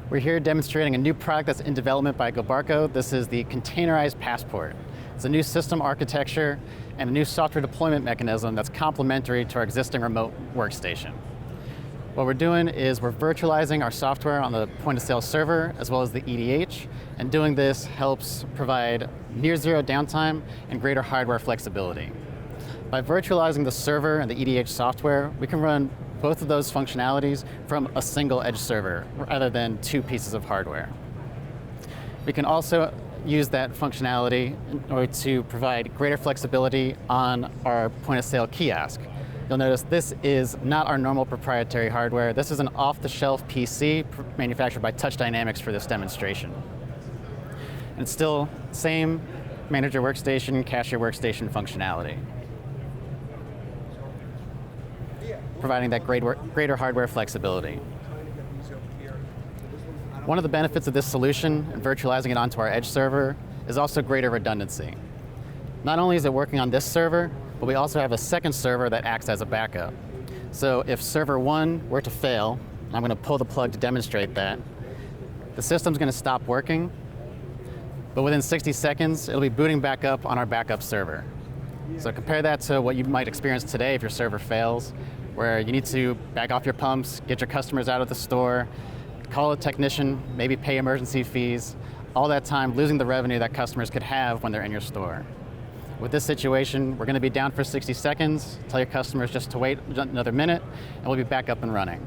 We're here demonstrating a new product that's in development by Gilbarco. This is the Containerized Passport. It's a new system architecture and a new software deployment mechanism that's complementary to our existing remote workstation. What we're doing is we're virtualizing our software on the point-of-sale server as well as the EDH, and doing this helps provide near zero downtime and greater hardware flexibility. By virtualizing the server and the EDH software, we can run both of those functionalities from a single edge server rather than two pieces of hardware. We can also use that functionality in order to provide greater flexibility on our point-of-sale kiosk. You'll notice this is not our normal proprietary hardware. This is an off-the-shelf PC manufactured by Touch Dynamics for this demonstration. And it's still same manager workstation, cashier workstation functionality, providing that greater hardware flexibility. One of the benefits of this solution and virtualizing it onto our edge server is also greater redundancy. Not only is it working on this server, but we also have a second server that acts as a backup. So if server 1 were to fail, I'm going to pull the plug to demonstrate that, the system's going to stop working, but within 60 seconds, it'll be booting back up on our backup server. So compare that to what you might experience today if your server fails, where you need to back off your pumps, get your customers out of the store, call a technician, maybe pay emergency fees, all that time losing the revenue that customers could have when they're in your store. With this situation, we're going to be down for 60 seconds, tell your customers just to wait another minute, and we'll be back up and running.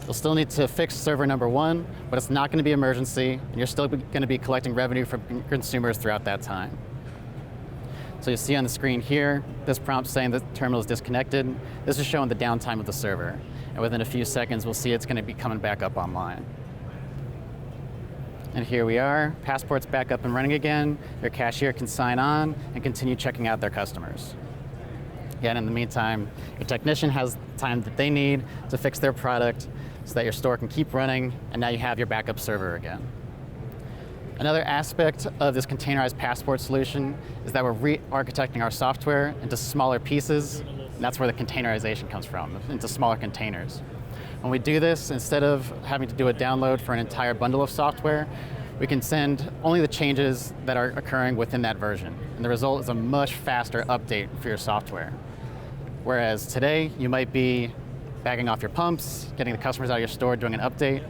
You'll still need to fix server number 1, but it's not going to be emergency, and you're still going to be collecting revenue from consumers throughout that time. So you see on the screen here, this prompt saying the terminal is disconnected. This is showing the downtime of the server. And within a few seconds, we'll see it's going to be coming back up online. And here we are, Passport's back up and running again. Your cashier can sign on and continue checking out their customers. Again, in the meantime, your technician has the time that they need to fix their product so that your store can keep running, and now you have your backup server again. Another aspect of this containerized passport solution is that we're re-architecting our software into smaller pieces, and that's where the containerization comes from, into smaller containers. When we do this, instead of having to do a download for an entire bundle of software, we can send only the changes that are occurring within that version, and the result is a much faster update for your software. Whereas today, you might be bagging off your pumps, getting the customers out of your store, doing an update.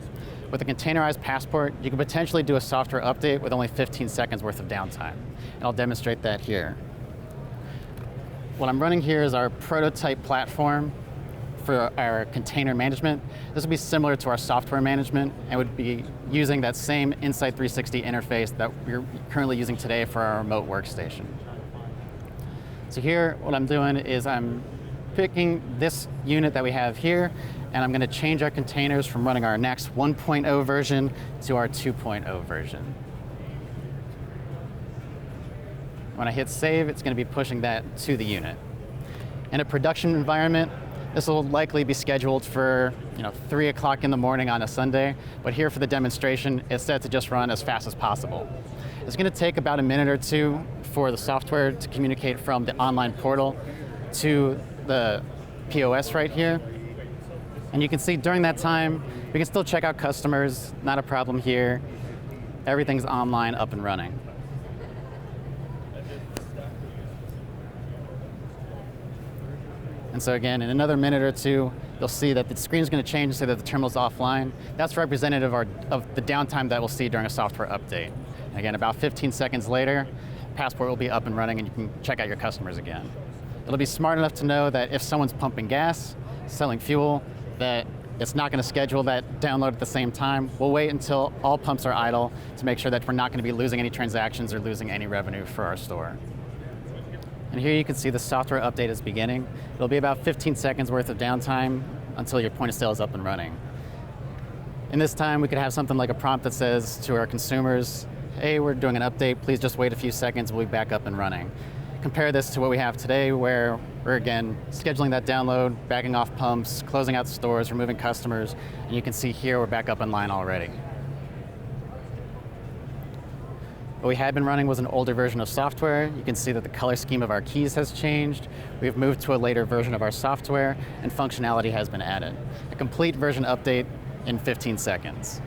With a containerized passport, you can potentially do a software update with only 15 seconds worth of downtime. And I'll demonstrate that here. What I'm running here is our prototype platform for our container management. This would be similar to our software management and would be using that same Insight 360 interface that we're currently using today for our remote workstation. So here, what I'm doing is I'm picking this unit that we have here, and I'm going to change our containers from running our NACS 1.0 version to our 2.0 version. When I hit save, it's going to be pushing that to the unit. In a production environment, this will likely be scheduled for 3 o'clock in the morning on a Sunday, but here for the demonstration, it's set to just run as fast as possible. It's going to take about a minute or two for the software to communicate from the online portal to the POS right here. And you can see during that time, we can still check out customers, not a problem here. Everything's online, up and running. And so again, in another minute or two, you'll see that the screen's going to change and say that the terminal's offline. That's representative of the downtime that we'll see during a software update. And again, about 15 seconds later, Passport will be up and running and you can check out your customers again. It'll be smart enough to know that if someone's pumping gas, selling fuel, that it's not going to schedule that download at the same time. We'll wait until all pumps are idle to make sure that we're not going to be losing any transactions or losing any revenue for our store. And here you can see the software update is beginning. It'll be about 15 seconds worth of downtime until your point of sale is up and running. In this time, we could have something like a prompt that says to our consumers, hey, we're doing an update, please just wait a few seconds, we'll be back up and running. Compare this to what we have today, where we're again scheduling that download, backing off pumps, closing out stores, removing customers, and you can see here we're back up in line already. What we had been running was an older version of software. You can see that the color scheme of our keys has changed. We've moved to a later version of our software, and functionality has been added. A complete version update in 15 seconds.